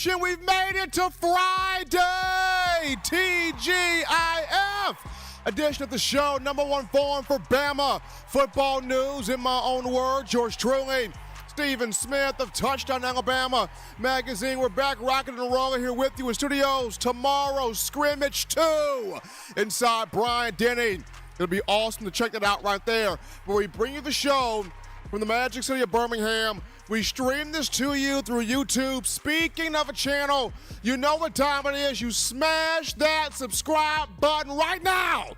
Nation, we've made it to Friday, TGIF edition of the show, number one forum for Bama football news. In my own words, yours truly, Stephen Smith of Touchdown Alabama magazine. We're back rocking and rolling here with you in studios. Tomorrow, scrimmage 2 inside Bryant-Denny. It'll be awesome to check that out right there. Where we bring you the show from the Magic City of Birmingham. We stream this to you through YouTube. Speaking of a channel, you know what time it is. You smash that subscribe button right now.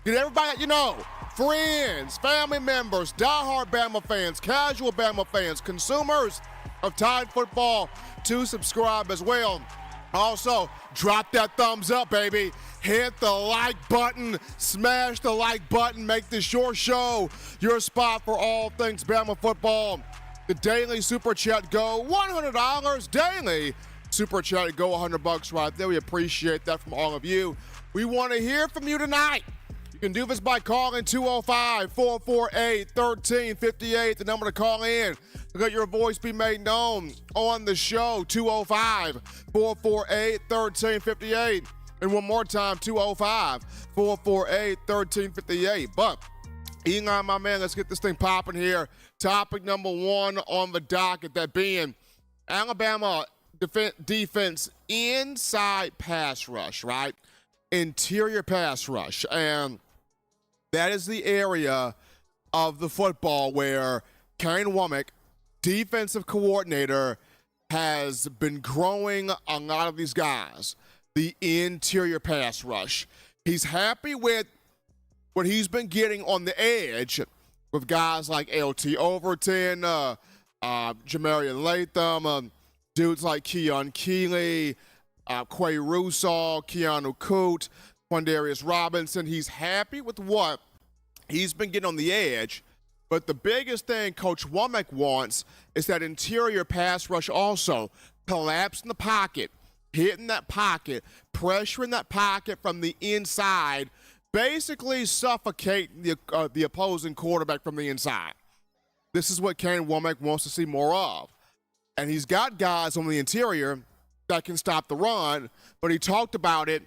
Get everybody that you know, friends, family members, diehard Bama fans, casual Bama fans, consumers of Tide football to subscribe as well. Also, drop that thumbs up, baby. Hit the like button, smash the like button, make this your show, your spot for all things Bama football. The daily Super Chat go $100 daily. Super Chat go $100 right there. We appreciate that from all of you. We want to hear from you tonight. You can do this by calling 205-448-1358, the number to call in to let your voice be made known on the show, 205-448-1358. And one more time, 205-448-1358. But Eli, my man, let's get this thing popping here. Topic number one on the docket, that being Alabama defense inside pass rush, right? Interior pass rush. And that is the area of the football where Kane Womack, defensive coordinator, has been growing a lot of these guys. The interior pass rush. He's happy with what he's been getting on the edge with guys like LT Overton, Jamarian Latham, dudes like Keon Keeley, Quay Russaw, Keanu Coote, Quandarius Robinson. He's happy with what he's been getting on the edge, but the biggest thing Coach Womack wants is that interior pass rush also. Collapsing the pocket, hitting that pocket, pressuring that pocket from the inside, basically suffocating the opposing quarterback from the inside. This is what Kane Womack wants to see more of. And he's got guys on the interior that can stop the run, but he talked about it.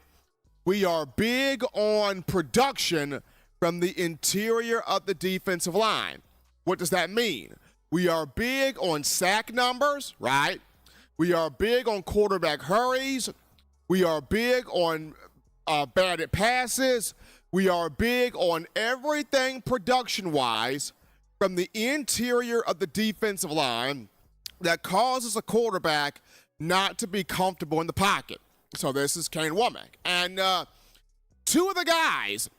We are big on production from the interior of the defensive line. What does that mean? We are big on sack numbers, right? We are big on quarterback hurries. We are big on batted passes. We are big on everything production-wise from the interior of the defensive line that causes a quarterback not to be comfortable in the pocket. So this is Kane Womack. And two of the guys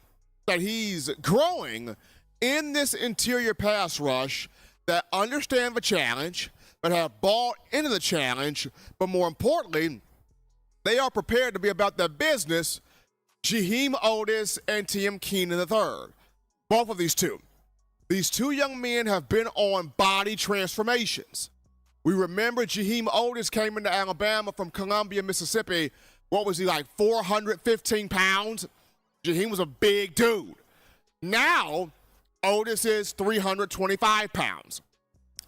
that he's growing in this interior pass rush that understand the challenge, that have bought into the challenge, but more importantly, they are prepared to be about their business, Jaheim Otis and Tim Keenan III. Both of these two young men have been on body transformations. We remember Jaheim Otis came into Alabama from Columbia, Mississippi. What was he, like 415 pounds? Jaheim was a big dude. Now, Otis is 325 pounds.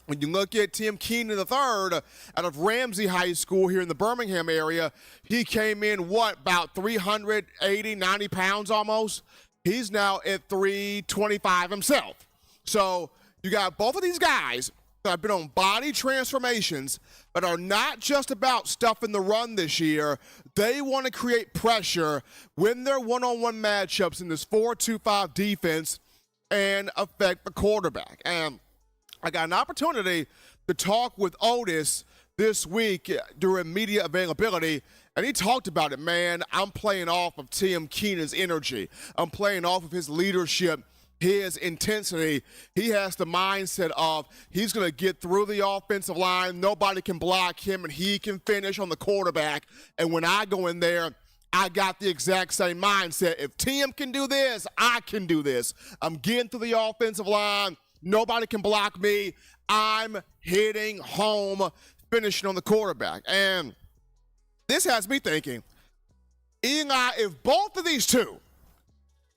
When you look at Tim Keenan III out of Ramsey High School here in the Birmingham area, he came in, about 380, 90 pounds almost? He's now at 325 himself. So you got both of these guys that have been on body transformations but are not just about stuffing the run this year. They want to create pressure, win their one-on-one matchups in this 4-2-5 defense, and affect the quarterback. And I got an opportunity to talk with Otis this week during media availability, and he talked about it, man. I'm playing off of Tim Keenan's energy. I'm playing off of his leadership, his intensity. He has the mindset of he's going to get through the offensive line. Nobody can block him, and he can finish on the quarterback. And when I go in there, I got the exact same mindset. If Tim can do this, I can do this. I'm getting through the offensive line. Nobody can block me. I'm hitting home, finishing on the quarterback. And this has me thinking, Eli, if both of these two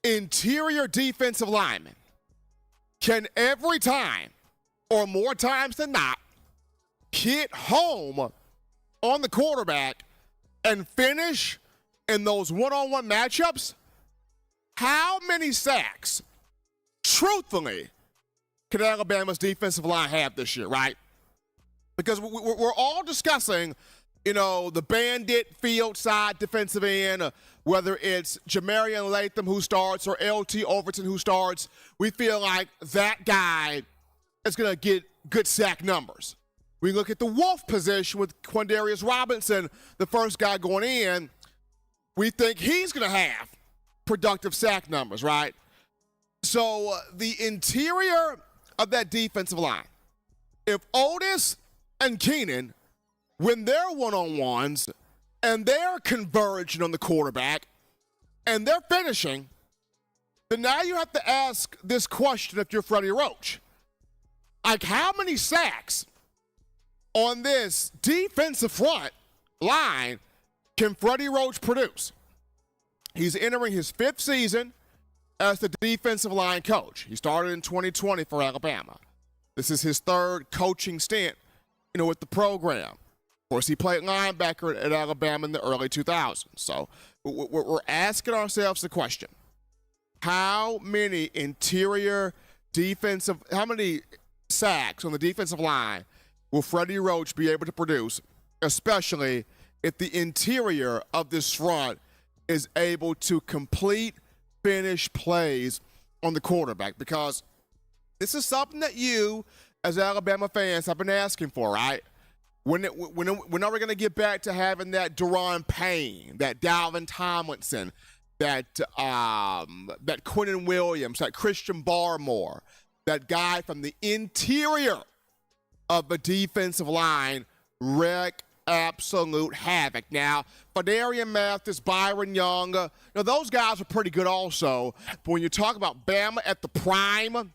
interior defensive linemen can every time, or more times than not, hit home on the quarterback and finish in those one-on-one matchups, how many sacks, truthfully, can Alabama's defensive line have this year, right? Because we're all discussing, the bandit field side defensive end, whether it's Jamarian Latham who starts or LT Overton who starts. We feel like that guy is going to get good sack numbers. We look at the Wolf position with Quindarius Robinson, the first guy going in. We think he's going to have productive sack numbers, right? So the interior of that defensive line, if Otis and Keenan win their one-on-ones and they're converging on the quarterback and they're finishing, then now you have to ask this question if you're Freddie Roach. Like, how many sacks on this defensive front line can Freddie Roach produce? He's entering his 5th season as the defensive line coach. He started in 2020 for Alabama. This is his 3rd coaching stint, with the program. Of course, he played linebacker at Alabama in the early 2000s. So we're asking ourselves the question, how many sacks on the defensive line will Freddie Roach be able to produce, especially if the interior of this front is able to complete finish plays on the quarterback? Because this is something that you, as Alabama fans, have been asking for, right? When are we going to get back to having that Daron Payne, that Dalvin Tomlinson, that Quinnen Williams, that Christian Barmore, that guy from the interior of the defensive line wreak absolute havoc? Now, Fadarian Mathis, Byron Young, those guys are pretty good also. But when you talk about Bama at the prime, when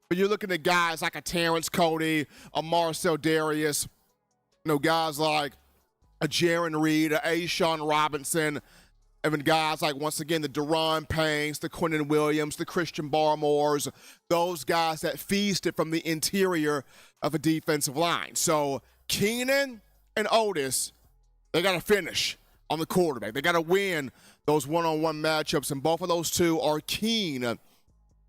you're looking at guys like a Terrence Cody, a Marcel Darius, guys like a Jaron Reed, a Sean Robinson, and guys like, once again, the Daron Paynes, the Quinnen Williams, the Christian Barmores, those guys that feasted from the interior of a defensive line. So Keenan and Otis, they got to finish on the quarterback. They got to win those one-on-one matchups, and both of those two are keen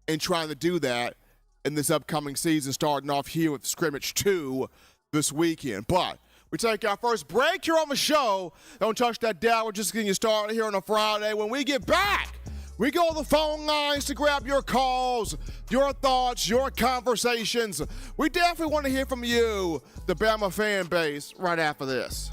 in trying to do that in this upcoming season, starting off here with scrimmage 2 this weekend. But we take our first break here on the show. Don't touch that dial. We're just getting you started here on a Friday. When we get back, we go to the phone lines to grab your calls, your thoughts, your conversations. We definitely want to hear from you, the Bama fan base, right after this.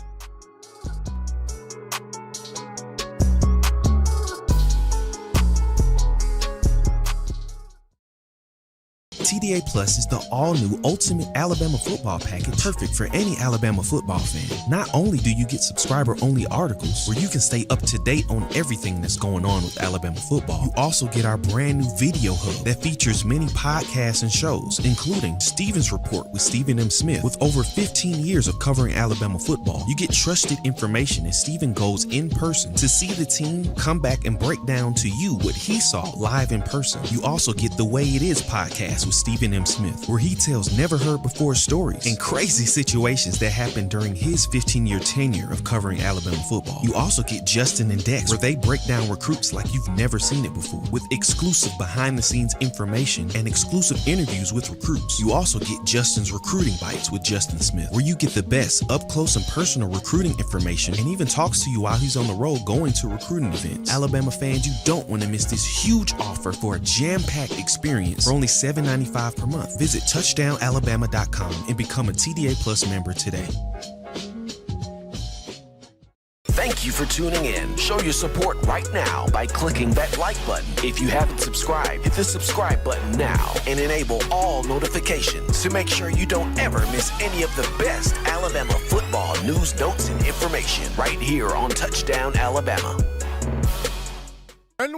TDA Plus is the all-new Ultimate Alabama Football Package, perfect for any Alabama football fan. Not only do you get subscriber-only articles where you can stay up to date on everything that's going on with Alabama football, you also get our brand new video hub that features many podcasts and shows, including Steven's Report with Stephen M. Smith. With over 15 years of covering Alabama football, you get trusted information as Stephen goes in person to see the team come back and break down to you what he saw live in person. You also get the Way It Is podcast with Stephen M. Smith, where he tells never-heard-before stories and crazy situations that happened during his 15-year tenure of covering Alabama football. You also get Justin and Dex, where they break down recruits like you've never seen it before, with exclusive behind-the-scenes information and exclusive interviews with recruits. You also get Justin's Recruiting Bites with Justin Smith, where you get the best up-close and personal recruiting information and even talks to you while he's on the road going to recruiting events. Alabama fans, you don't want to miss this huge offer for a jam-packed experience for only $7.95 per month. Visit touchdownalabama.com and become a TDA Plus member today. Thank you for tuning in. Show your support right now by clicking that like button. If you haven't subscribed, hit the subscribe button now and enable all notifications to make sure you don't ever miss any of the best Alabama football news, notes, and information right here on Touchdown Alabama. And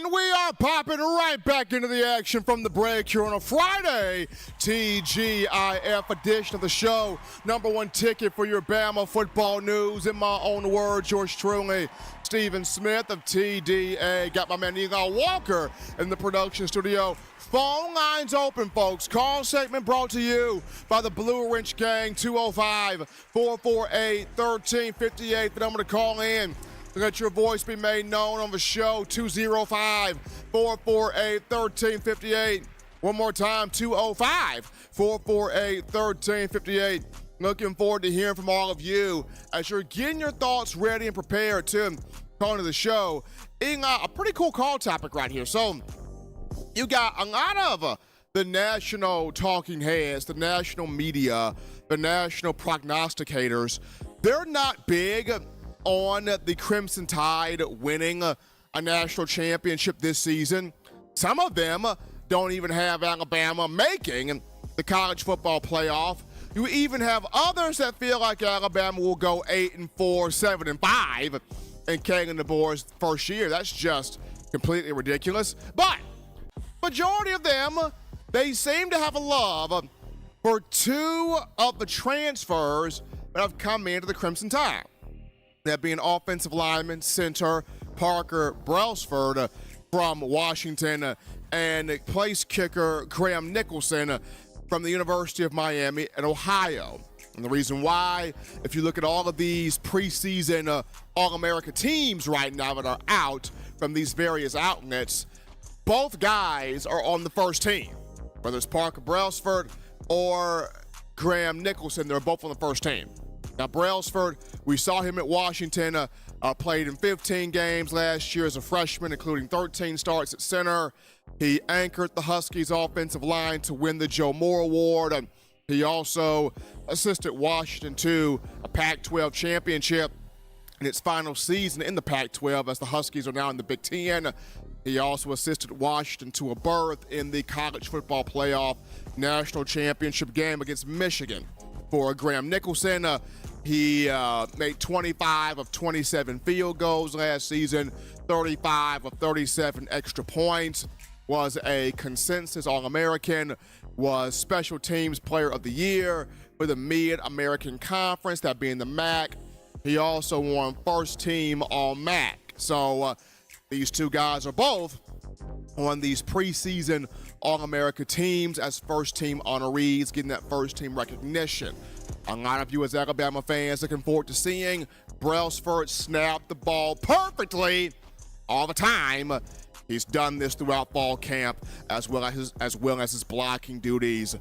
we are popping right back into the action from the break here on a Friday TGIF edition of the show. Number one ticket for your Bama football news. In my own words, yours truly, Stephen Smith of TDA. Got my man Eli Walker in the production studio. Phone lines open, folks. Call segment brought to you by the Blue Wrench Gang, 205-448-1358. The number to call in to let your voice be made known on the show, 205-448-1358. One more time, 205-448-1358. Looking forward to hearing from all of you as you're getting your thoughts ready and prepared to call into the show. A pretty cool call topic right here. So you got a lot of the national talking heads, the national media, the national prognosticators. They're not big on the Crimson Tide winning a national championship this season. Some of them don't even have Alabama making the college football playoff. You even have others that feel like Alabama will go 8-4, 7-5 in Kagan DeBoer's first year. That's just completely ridiculous. But majority of them, they seem to have a love for two of the transfers that have come into the Crimson Tide. That being offensive lineman, center Parker Brailsford from Washington and place kicker Graham Nicholson from the University of Miami in Ohio. And the reason why, if you look at all of these preseason All-America teams right now that are out from these various outlets, both guys are on the first team. Whether it's Parker Brailsford or Graham Nicholson, they're both on the first team. Now, Brailsford, we saw him at Washington, played in 15 games last year as a freshman, including 13 starts at center. He anchored the Huskies' offensive line to win the Joe Moore Award. And he also assisted Washington to a Pac-12 championship in its final season in the Pac-12 as the Huskies are now in the Big Ten. He also assisted Washington to a berth in the college football playoff national championship game against Michigan. For Graham Nicholson, he made 25 of 27 field goals last season, 35 of 37 extra points, was a consensus All-American, was Special Teams Player of the Year for the Mid-American Conference, that being the MAC. He also won First Team All-MAC. So these two guys are both on these preseason All-America teams as first-team honorees, getting that first-team recognition. A lot of you as Alabama fans looking forward to seeing Brailsford snap the ball perfectly all the time. He's done this throughout fall camp, as well as his blocking duties,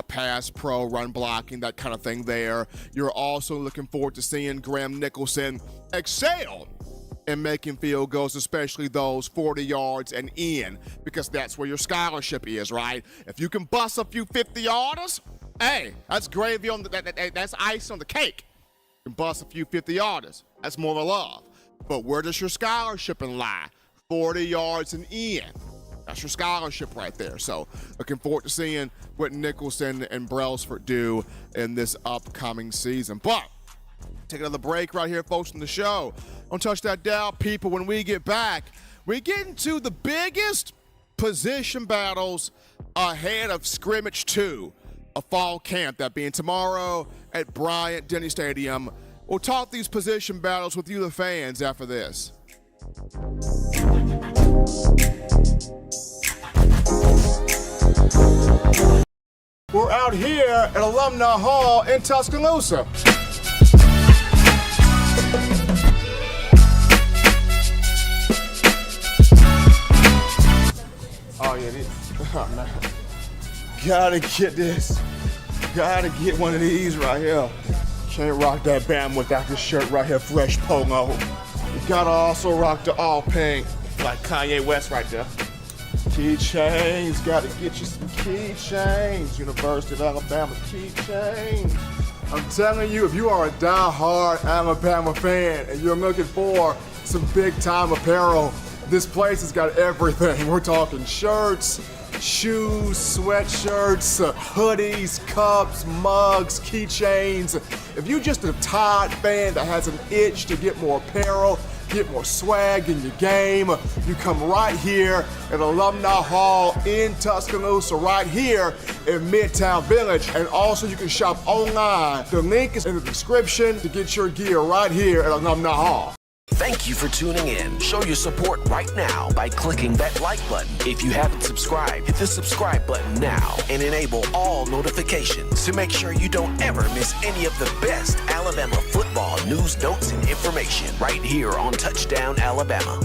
pass pro, run blocking, that kind of thing there. You're also looking forward to seeing Graham Nicholson excel in making field goals, especially those 40 yards and in, because that's where your scholarship is, right? If you can bust a few 50-yarders, hey, that's gravy on that's ice on the cake. You can bust a few 50-yarders. That's more of a love. But where does your scholarship lie? 40 yards and in. That's your scholarship right there. So looking forward to seeing what Nicholson and Brailsford do in this upcoming season. But take another break right here, folks, on the show. Don't touch that dial, people. When we get back, we get into the biggest position battles ahead of scrimmage 2, a fall camp, that being tomorrow at Bryant-Denny Stadium. We'll talk these position battles with you, the fans, after this. We're out here at Alumni Hall in Tuscaloosa. Oh yeah, oh, man. Gotta get this. Gotta get one of these right here. Can't rock that Bama without this shirt right here, fresh polo. You gotta also rock the all pink, like Kanye West right there. Keychains, gotta get you some keychains. University of Alabama keychains. I'm telling you, if you are a die-hard Alabama fan and you're looking for some big-time apparel, this place has got everything. We're talking shirts, shoes, sweatshirts, hoodies, cups, mugs, keychains. If you're just a Tide fan that has an itch to get more apparel, get more swag in your game, you come right here at Alumni Hall in Tuscaloosa, right here in Midtown Village. And also you can shop online. The link is in the description to get your gear right here at Alumni Hall. Thank you for tuning in. Show your support right now by clicking that like button. If you haven't subscribed, hit the subscribe button now and enable all notifications to make sure you don't ever miss any of the best Alabama football news, notes, and information right here on Touchdown Alabama.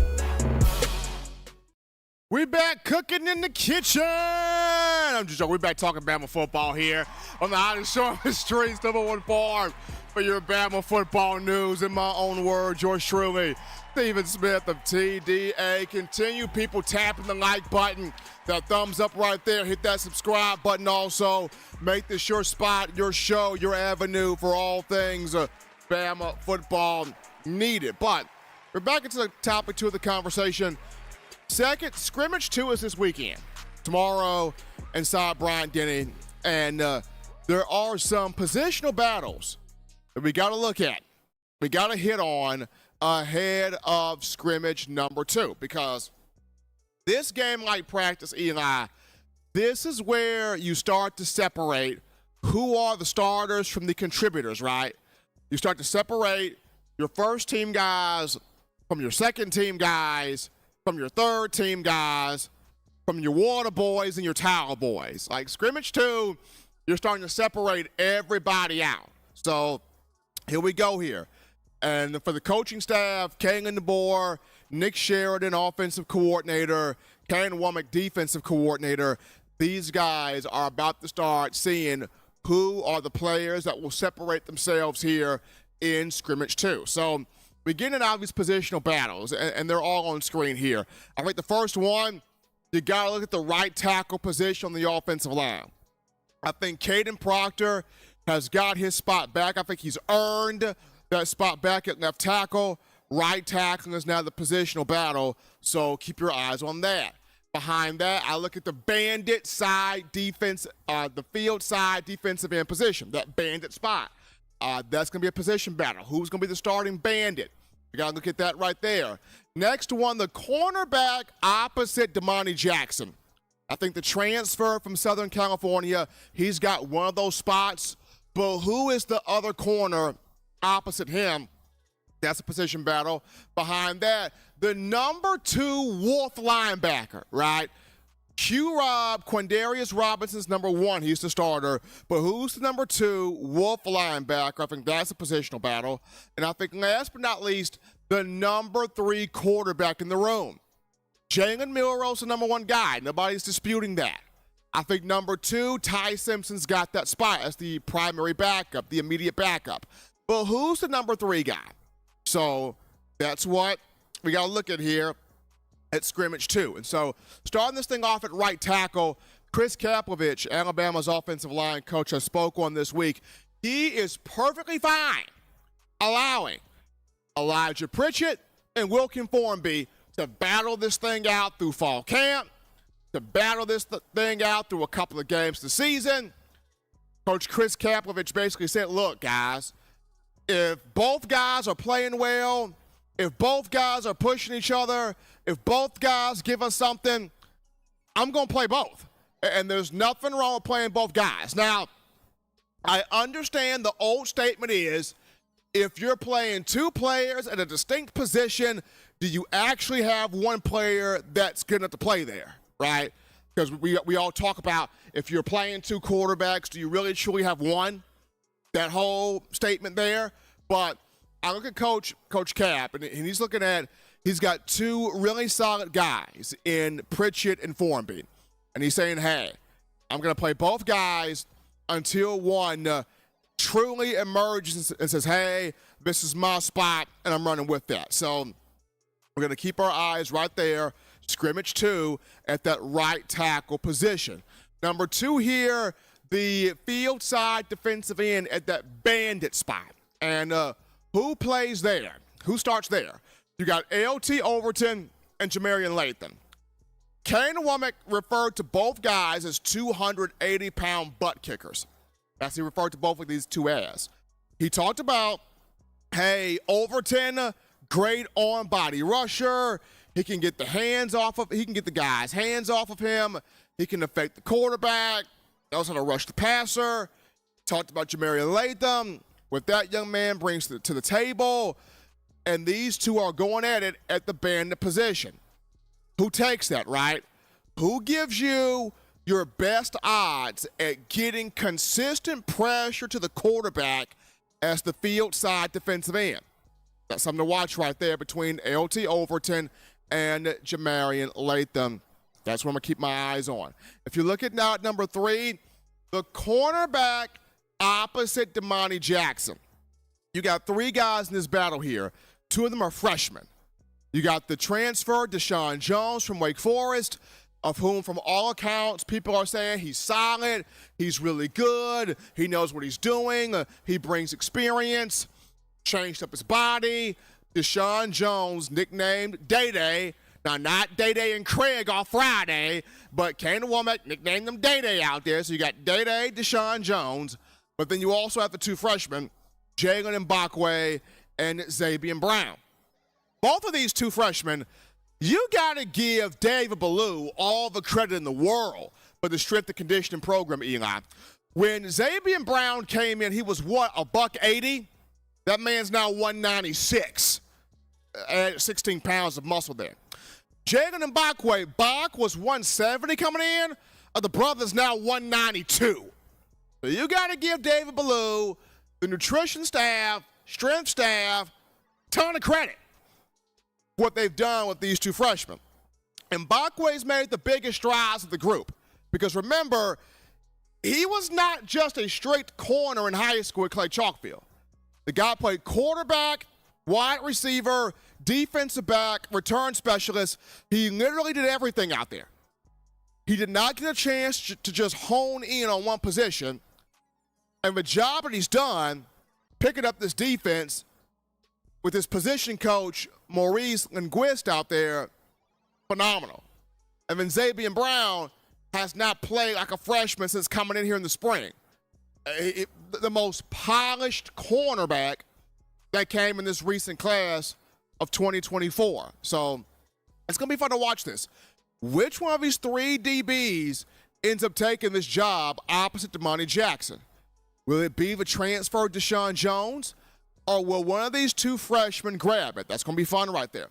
We back cooking in the kitchen. I'm just joking. We back talking Bama football here on the hottest show on the streets, number one farm for your Bama football news. In my own words, yours truly, Stephen Smith of TDA. Continue, people, tapping the like button, that thumbs up right there. Hit that subscribe button also. Make this your spot, your show, your avenue for all things Bama football needed. But we're back into the topic 2 of the conversation. Second, scrimmage 2 is this weekend, tomorrow inside Bryant-Denny, and there are some positional battles that we got to look at. We got to hit on ahead of scrimmage number 2, because this game, like practice, Eli, this is where you start to separate who are the starters from the contributors, right? You start to separate your first team guys from your second team guys, from your third team guys, from your water boys and your towel boys. Like scrimmage 2, you're starting to separate everybody out. So here we go here. And for the coaching staff, Kalen DeBoer, Nick Sheridan, offensive coordinator, Kane Womack, defensive coordinator, these guys are about to start seeing who are the players that will separate themselves here in scrimmage 2. So we get into all these positional battles, and they're all on screen here. I think the first one, you got to look at the right tackle position on the offensive line. I think Caden Proctor has got his spot back. I think he's earned that spot back at left tackle. Right tackle is now the positional battle, so keep your eyes on that. Behind that, I look at the bandit side defense, the field side defensive end position, that bandit spot. That's going to be a position battle. Who's going to be the starting bandit? We got to look at that right there. Next one, the cornerback opposite Damani Jackson. I think the transfer from Southern California, he's got one of those spots. But who is the other corner opposite him? That's a position battle. Behind that, the number 2 Wolf linebacker, right? Q-Rob, Quindarius Robinson's number 1. He's the starter. But who's the number 2 Wolf linebacker? I think that's a positional battle. And I think last but not least, the number 3 quarterback in the room. Jalen Milroe's the number 1 guy. Nobody's disputing that. I think number 2, Ty Simpson's got that spot as the primary backup, the immediate backup. But who's the number 3 guy? So that's what we got to look at here at scrimmage 2. And so starting this thing off at right tackle, Chris Kaplovich, Alabama's offensive line coach, I spoke on this week. He is perfectly fine allowing Elijah Pritchett and Wilkin Formby to battle this thing out through fall camp, to battle this thing out through a couple of games this season. Coach Chris Kaplovich basically said, look, guys, if both guys are playing well, if both guys are pushing each other, if both guys give us something, I'm going to play both. And there's nothing wrong with playing both guys. Now, I understand the old statement is, if you're playing 2 players at a distinct position, do you actually have one player that's good enough to play there, right? Because we all talk about, if you're playing 2 quarterbacks, do you really truly have one? That whole statement there. But I look at Coach Cap, and he's looking at, he's got 2 really solid guys in Pritchett and Formby. And he's saying, hey, I'm going to play both guys until one truly emerges and says, hey, this is my spot, and I'm running with that. So we're going to keep our eyes right there, scrimmage 2, at that right tackle position. Number 2 here, the field side defensive end at that bandit spot. And who plays there? Who starts there? You got L.T. Overton and Jamarian Latham. Kane Womack referred to both guys as 280-pound butt kickers. That's he referred to both of these 2 as. He talked about, hey, Overton, great on body rusher. He can get the guys' hands off of him. He can affect the quarterback. Knows how to rush the passer. Talked about Jamarian Latham. What that young man brings to the table. And these two are going at it at the bandit position. Who takes that, right? Who gives you your best odds at getting consistent pressure to the quarterback as the field side defensive end? That's something to watch right there between LT Overton and Jamarian Latham. That's what I'm going to keep my eyes on. If you look at now at number 3, the cornerback opposite Damani Jackson. You got 3 guys in this battle here. 2 of them are freshmen. You got the transfer, Deshaun Jones from Wake Forest, of whom from all accounts, people are saying he's solid, he's really good, he knows what he's doing, he brings experience, changed up his body. Deshaun Jones, nicknamed Day-Day. Now, not Day-Day and Craig on Friday, but Kane Womack nicknamed them Day-Day out there. So you got Day-Day, Deshaun Jones, but then you also have the 2 freshmen, Jalen Mbakwe and Xavier Brown. Both of these 2 freshmen, you got to give David Ballou all the credit in the world for the strength and conditioning program, Eli. When Xavier Brown came in, he was what, $180? That man's now 196. Added 16 pounds of muscle there. Jalen Mbakwe, Bach was 170 coming in. The brother's now 192. So you got to give David Ballou, the nutrition staff, strength staff, ton of credit for what they've done with these 2 freshmen. And Mbakwe's made the biggest strides of the group. Because remember, he was not just a straight corner in high school at Clay Chalkfield. The guy played quarterback, wide receiver, defensive back, return specialist. He literally did everything out there. He did not get a chance to just hone in on one position. And the job that he's done, picking up this defense with his position coach, Maurice Linguist out there, phenomenal. And then Xavier Brown has not played like a freshman since coming in here in the spring. The most polished cornerback that came in this recent class of 2024. So it's going to be fun to watch this. Which one of these 3 DBs ends up taking this job opposite Damani Jackson? Will it be the transfer Deshaun Jones, or will one of these 2 freshmen grab it? That's going to be fun right there.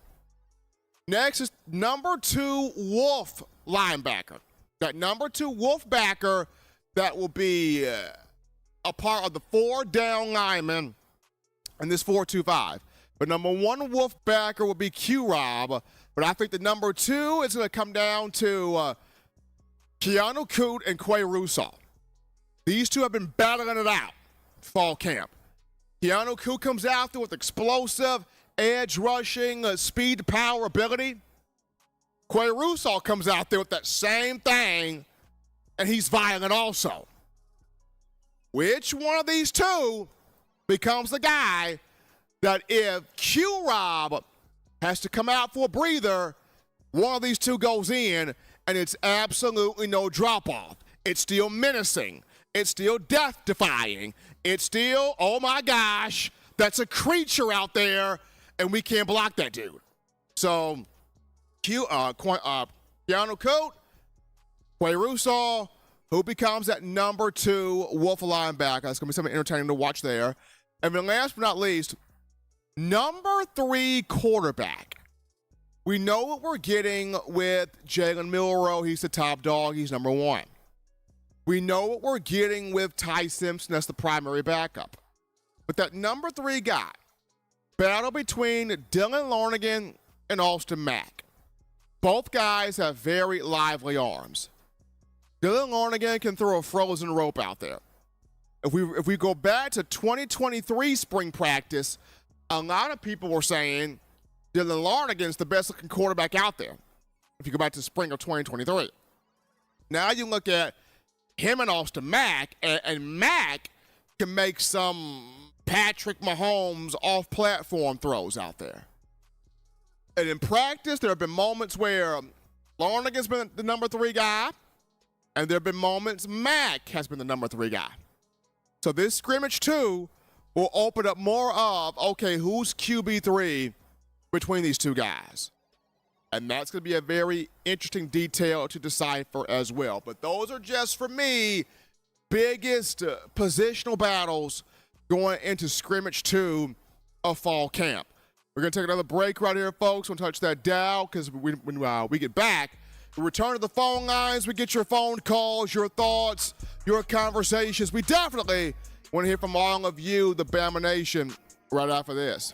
Next is number 2 Wolf linebacker. That number 2 Wolf backer that will be a part of the 4 down linemen in this 4-2-5. But number 1 Wolf backer will be Q-Rob. But I think the number 2 is going to come down to Keanu Coote and Quay Russaw. These 2 have been battling it out fall camp. Keanu Coote comes out there with explosive, edge rushing, speed, power, ability. Quay Russaw comes out there with that same thing, and he's violent also. Which one of these 2 becomes the guy that if Q-Rob has to come out for a breather, one of these 2 goes in, and it's absolutely no drop-off. It's still menacing. It's still death-defying. It's still, oh my gosh, that's a creature out there, and we can't block that dude. So, Keanu Coote, Quay Russaw, who becomes that number 2 Wolf linebacker. That's going to be something entertaining to watch there. And then last but not least, number 3 quarterback. We know what we're getting with Jalen Milroe. He's the top dog. He's number 1. We know what we're getting with Ty Simpson. That's the primary backup. But that number 3 guy, battle between Dylan Larnigan and Austin Mack. Both guys have very lively arms. Dylan Larnigan can throw a frozen rope out there. If we go back to 2023 spring practice, a lot of people were saying Dylan Larnigan's the best looking quarterback out there. If you go back to spring of 2023. Now you look at him and Austin Mack, and Mack can make some Patrick Mahomes off-platform throws out there. And in practice, there have been moments where Larnigan's been the number 3 guy, and there have been moments Mack has been the number 3 guy. So this scrimmage 2 will open up more of, okay, who's QB3 between these two guys? And that's going to be a very interesting detail to decipher as well. But those are just, for me, biggest positional battles going into scrimmage 2 of fall camp. We're going to take another break right here, folks. We'll touch that dial because when we get back, we return to the phone lines. We get your phone calls, your thoughts, your conversations. We definitely want to hear from all of you, the Bama Nation, right after this.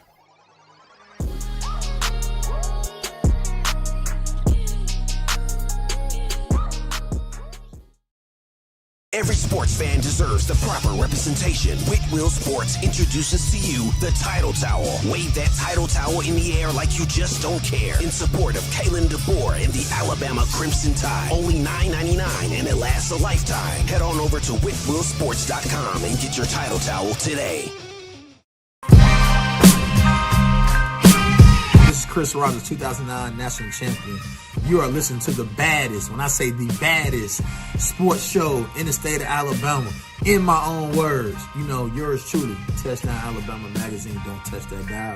Every sports fan deserves the proper representation. Whitwell Sports introduces to you the Tidal Towel. Wave that Tidal Towel in the air like you just don't care. In support of Kalen DeBoer and the Alabama Crimson Tide. Only $9.99 and it lasts a lifetime. Head on over to whitwellsports.com and get your Tidal Towel today. This is Chris Rogers, 2009 national champion. You are listening to the baddest, when I say the baddest, sports show in the state of Alabama. In my own words, you know, yours truly, Touchdown Alabama Magazine. Don't touch that dial.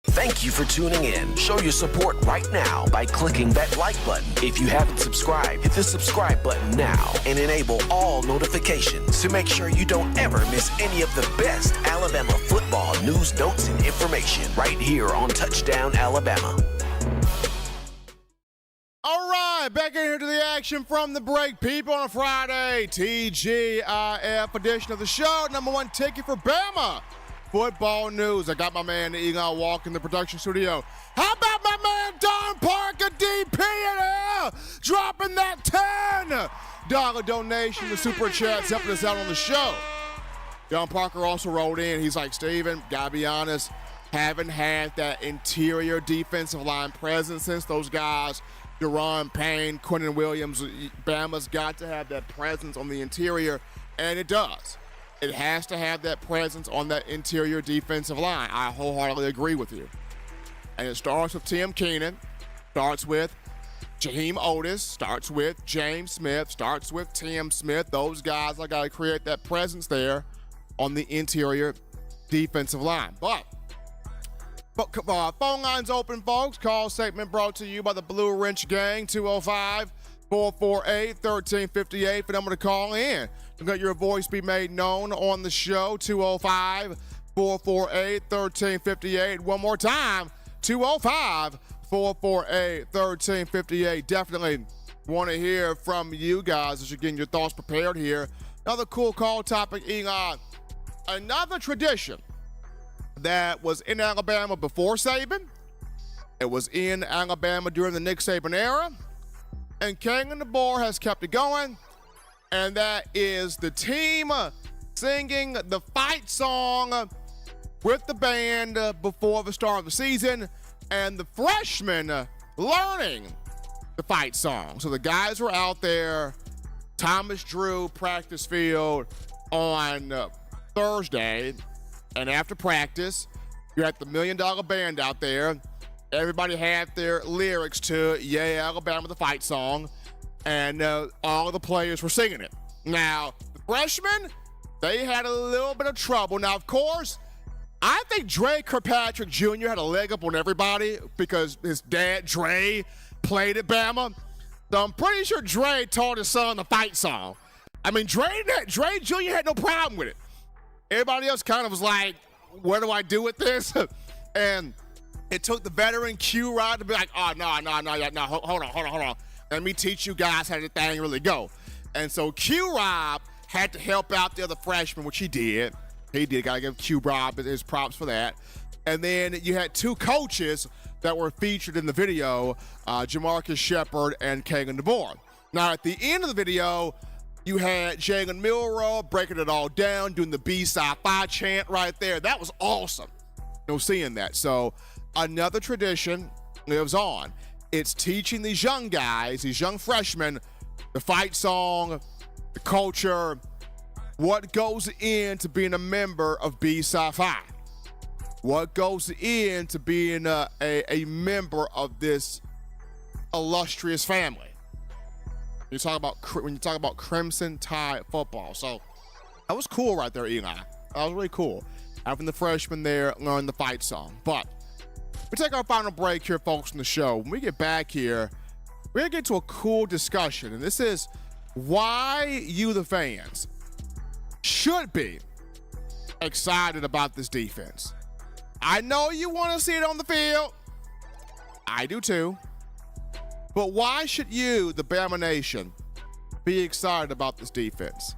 Thank you for tuning in. Show your support right now by clicking that like button. If you haven't subscribed, hit the subscribe button now and enable all notifications to make sure you don't ever miss any of the best Alabama football news, notes, and information right here on Touchdown Alabama. All right, back in here to the action from the break, people, on a Friday. TGIF edition of the show. Number one ticket for Bama football news. I got my man Egon Walk in the production studio. How about my man Don Parker, DP, in here, dropping that $10 donation to Super Chats, helping us out on the show. Don Parker also rolled in. He's like, Steven, gotta be honest, haven't had that interior defensive line presence since those guys, Deron Payne, Quentin Williams. Bama's got to have that presence on the interior, and it does. It has to have that presence on that interior defensive line. I wholeheartedly agree with you. And it starts with Tim Keenan, starts with Jaheim Otis, starts with James Smith, starts with Tim Smith. Those guys, I got to create that presence there on the interior defensive line. But phone lines open, folks. Call segment brought to you by the Blue Wrench Gang, 205-448-1358 for them to call in. Let your voice be made known on the show, 205-448-1358. One more time, 205-448-1358. Definitely want to hear from you guys as you're getting your thoughts prepared here. Another cool call topic, Egon. Another tradition that was in Alabama before Saban. It was in Alabama during the Nick Saban era. And Kalen DeBoer has kept it going. And that is the team singing the fight song with the band before the start of the season, and the freshmen learning the fight song. So the guys were out there, Thomas Drew practice field on Thursday, and after practice, you had the $1 Million Band out there. Everybody had their lyrics to Yeah, Alabama, the fight song. And all of the players were singing it. Now, the freshmen, they had a little bit of trouble. Now, of course, I think Dre Kirkpatrick Jr. had a leg up on everybody because his dad, Dre, played at Bama. So I'm pretty sure Dre taught his son the fight song. I mean, Dre Jr. had no problem with it. Everybody else kind of was like, what do I do with this? And it took the veteran Q-Rod to be like, oh, no, hold on. Let me teach you guys how the thing really go. And so Q-Rob had to help out the other freshmen, which he did. Got to give Q-Rob his props for that. And then you had two coaches that were featured in the video, Jamarcus Shepard and Kalen DeBoer. Now, at the end of the video, you had Jalen Milroe breaking it all down, doing the B-Sci-Fi chant right there. That was awesome, seeing that. So another tradition lives on. It's teaching these young guys, these young freshmen, the fight song, the culture, what goes into being a member of B-Sci-Fi, what goes into being a member of this illustrious family. When you talk about Crimson Tide football. So That was cool right there, Eli. That was really cool. Having the freshmen there learn the fight song. But we take our final break here, folks, in the show. When we get back here, we're going to get to a cool discussion. And this is why you, the fans, should be excited about this defense. I know you want to see it on the field. I do too. But why should you, the Bama Nation, be excited about this defense?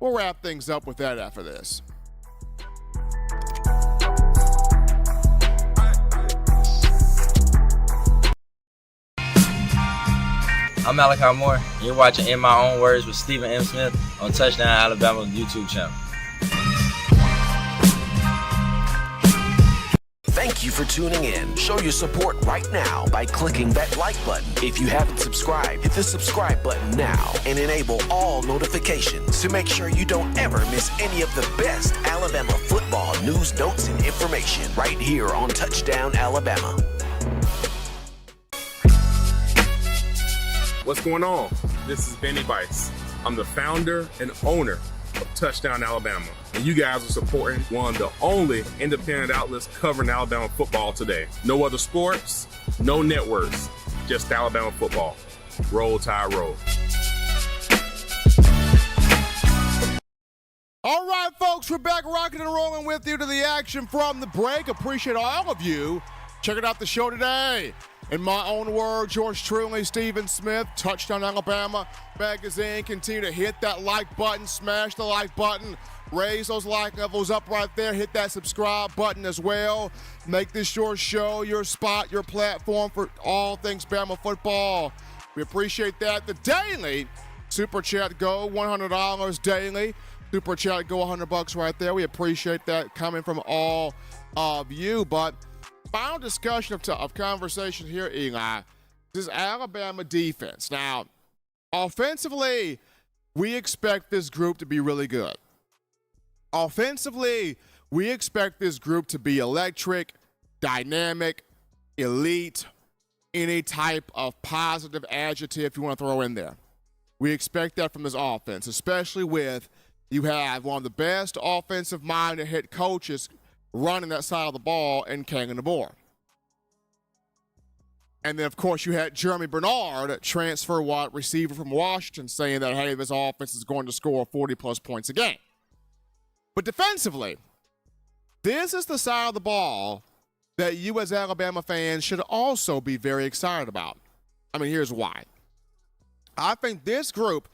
We'll wrap things up with that after this. I'm Malachi Moore, and you're watching In My Own Words with Stephen M. Smith on Touchdown Alabama YouTube channel. Thank you for tuning in. Show your support right now by clicking that like button. If you haven't subscribed, hit the subscribe button now and enable all notifications to make sure you don't ever miss any of the best Alabama football news, notes, and information right here on Touchdown Alabama. What's going on? This is Benny Bice. I'm the founder and owner of Touchdown Alabama, and you guys are supporting one of the only independent outlets covering Alabama football today. No other sports, no networks, just Alabama football. Roll Tide Roll. All right, folks, we're back rocking and rolling with you to the action from the break. Appreciate all of you checking out the show today. In my own words, yours truly, Stephen Smith, Touchdown Alabama Magazine. Continue to hit that like button, smash the like button, raise those like levels up right there. Hit that subscribe button as well. Make this your show, your spot, your platform for all things Bama football. We appreciate that. The daily Super Chat go, $100 daily. Super Chat go, $100 right there. We appreciate that coming from all of you. But final discussion of conversation here, Eli, this Alabama defense. Now, offensively, we expect this group to be really good. Offensively, we expect this group to be electric, dynamic, elite, any type of positive adjective you want to throw in there. We expect that from this offense, especially with you have one of the best offensive-minded head coaches running that side of the ball in Kangan DeBoer. And then, of course, you had Jeremy Bernard transfer wide receiver from Washington saying that, hey, this offense is going to score 40-plus points a game. But defensively, this is the side of the ball that you as Alabama fans should also be very excited about. I mean, here's why. I think this group,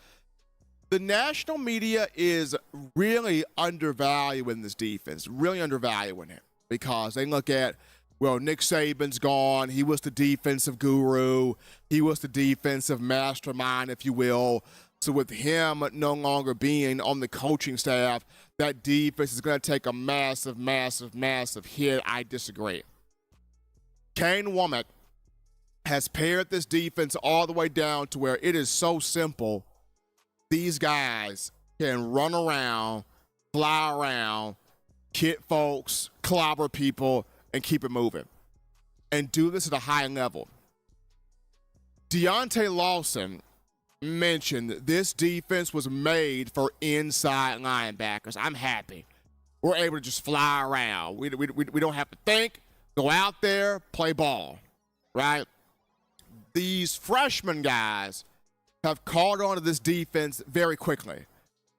the national media is really undervaluing this defense, really undervaluing it, because they look at, well, Nick Saban's gone. He was the defensive guru. He was the defensive mastermind, if you will. So with him no longer being on the coaching staff, that defense is going to take a massive, massive, massive hit. I disagree. Kane Womack has paired this defense all the way down to where it is so simple. These guys can run around, fly around, hit folks, clobber people, and keep it moving. And do this at a high level. Deontay Lawson mentioned that this defense was made for inside linebackers. I'm happy. We're able to just fly around. We don't have to think. Go out there, play ball, right? These freshman guys have caught on to this defense very quickly.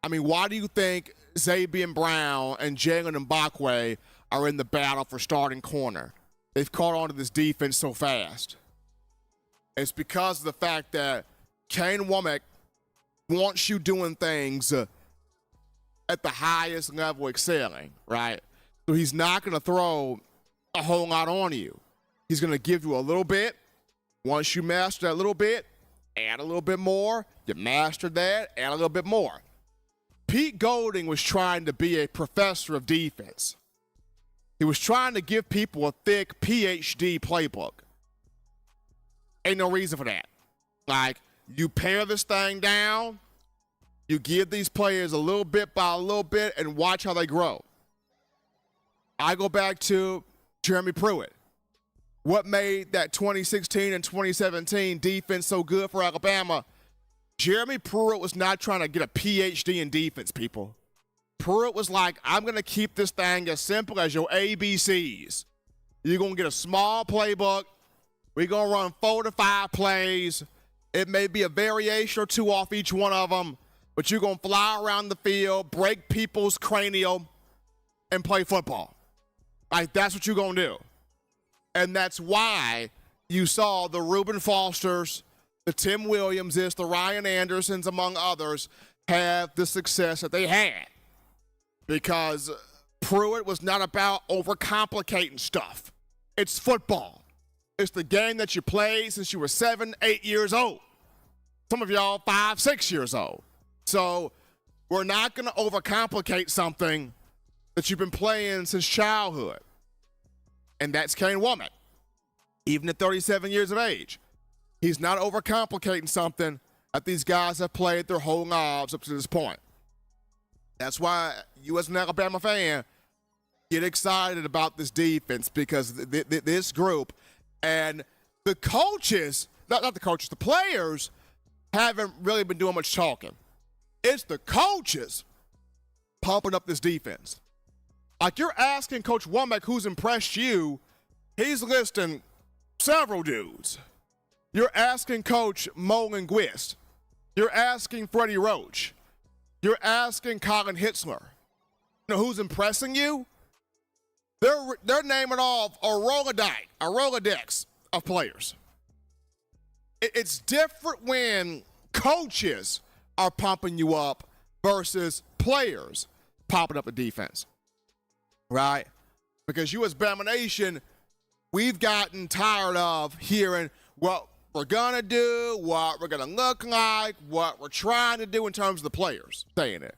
I mean, why do you think Zabian Brown and Jalen Mbakwe are in the battle for starting corner? They've caught on to this defense so fast. It's because of the fact that Kane Womack wants you doing things at the highest level, excelling, right? So he's not going to throw a whole lot on you. He's going to give you a little bit. Once you master that little bit, add a little bit more. You mastered that, add a little bit more. Pete Golding was trying to be a professor of defense. He was trying to give people a thick PhD playbook. Ain't no reason for that. Like, you pare this thing down, you give these players a little bit by a little bit, and watch how they grow. I go back to Jeremy Pruitt. What made that 2016 and 2017 defense so good for Alabama? Jeremy Pruitt was not trying to get a PhD in defense, people. Pruitt was like, I'm going to keep this thing as simple as your ABCs. You're going to get a small playbook. We're going to run 4 to 5 plays. It may be a variation or two off each one of them, but you're going to fly around the field, break people's cranium, and play football. Like, that's what you're going to do. And that's why you saw the Reuben Fosters, the Tim Williamses, the Ryan Andersons, among others, have the success that they had. Because Pruitt was not about overcomplicating stuff. It's football. It's the game that you played since you were 7, 8 years old. Some of y'all 5, 6 years old. So we're not going to overcomplicate something that you've been playing since childhood. And that's Kane Womack. Even at 37 years of age, he's not overcomplicating something that these guys have played their whole lives up to this point. That's why you as an Alabama fan get excited about this defense, because this group and the coaches, not the coaches, the players haven't really been doing much talking. It's the coaches pumping up this defense. Like, you're asking Coach Womack who's impressed you, he's listing several dudes. You're asking Coach Mo Linguist. You're asking Freddie Roach. You're asking Colin Hitzler. You know who's impressing you? They're naming off a Rolodex of players. It's different when coaches are pumping you up versus players popping up the defense, right? Because you as Bama Nation, we've gotten tired of hearing what we're going to do, what we're going to look like, what we're trying to do in terms of the players saying it.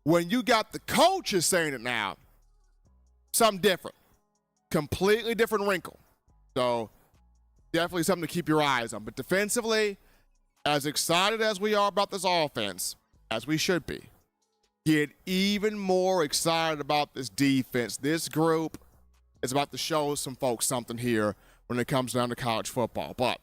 When you got the coaches saying it now, something different. Completely different wrinkle. So definitely something to keep your eyes on. But defensively, as excited as we are about this offense, as we should be, get even more excited about this defense. This group is about to show some folks something here when it comes down to college football. But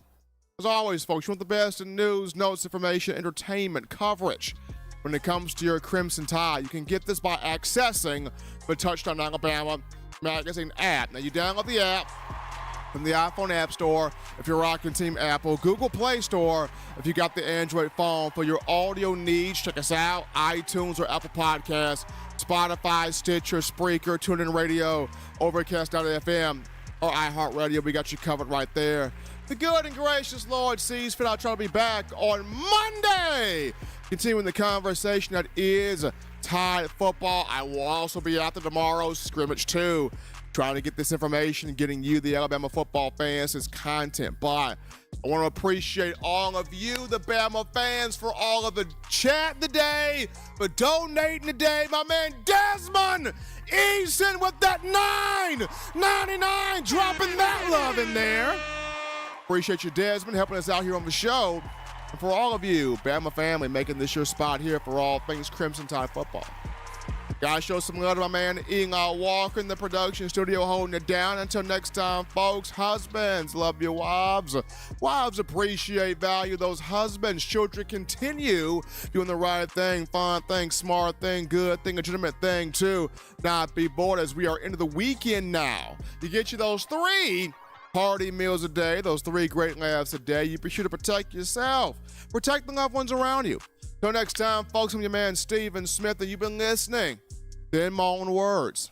as always, folks, you want the best in news, notes, information, entertainment, coverage. When it comes to your Crimson Tide, you can get this by accessing the Touchdown Alabama magazine app. Now, you download the app from the iPhone App Store if you're rocking Team Apple, Google Play Store if you got the Android phone. For your audio needs, check us out, iTunes or Apple Podcasts, Spotify, Stitcher, Spreaker, TuneIn Radio, Overcast.fm, or iHeartRadio. We got you covered right there. The good and gracious Lord sees fit. I'll try to be back on Monday, continuing the conversation that is Tide football. I will also be out there tomorrow's scrimmage too, trying to get this information and getting you, the Alabama football fans, this content. But I want to appreciate all of you, the Bama fans, for all of the chat today, for donating today. My man Desmond Eason with that $9.99, dropping that love in there. Appreciate you, Desmond, helping us out here on the show. And for all of you, Bama family, making this your spot here for all things Crimson Tide football. Guys, show some love to my man Eli Walker in the production studio, holding it down. Until next time, folks, husbands, love your wives. Wives appreciate, value those husbands. Children, continue doing the right thing, fun thing, smart thing, good thing, legitimate thing, too. Not be bored as we are into the weekend now. You get you those 3 party meals a day, those 3 great laughs a day. You be sure to protect yourself. Protect the loved ones around you. Till next time, folks, I'm your man Stephen Smith, and you've been listening to In My Own Words.